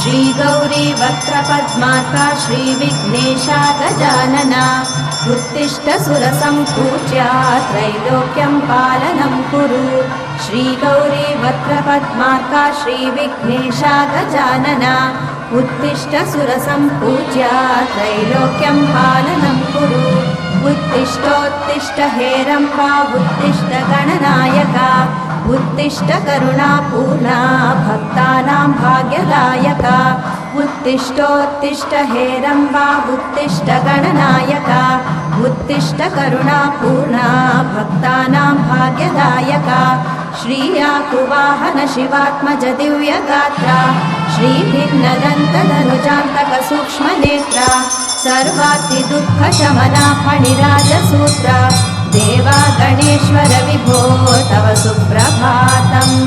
श्रीगौरी वक्त्रपद्मार्का श्रीविघ्नेशा गजानना उत्तिष्ठ सुरसम्पूज्या त्रैलोक्यं पालनं कुरु श्रीगौरी वक्त्रपद्मार्का श्रीविघ्नेशा गजानना उत्तिष्ठ सुरसम्पूज्या त्रैलोक्यं पालनं कुरु उत्तिष्ठोत्तिष्ठ हेरम्बा उत्तिष्ठ गणनायका उत्तिष्ठ करुणापूर्णा भक्तानां भाग्यदायका उत्तिष्ठोत्तिष्ठ हेरम्बा उत्तिष्ठ गणनायका उत्तिष्ठ करुणापूर्णा भक्तानां भाग्यदायका श्रीयाकुवाहन शिवात्मज दिव्यगात्रा श्रीभिन्नदन्तधनुजान्तक सूक्ष्मनेत्रा सर्वातिदुःखशमना फणिराजसूत्रा देवा गणेश्वर विभो तव सुप्रभातम्।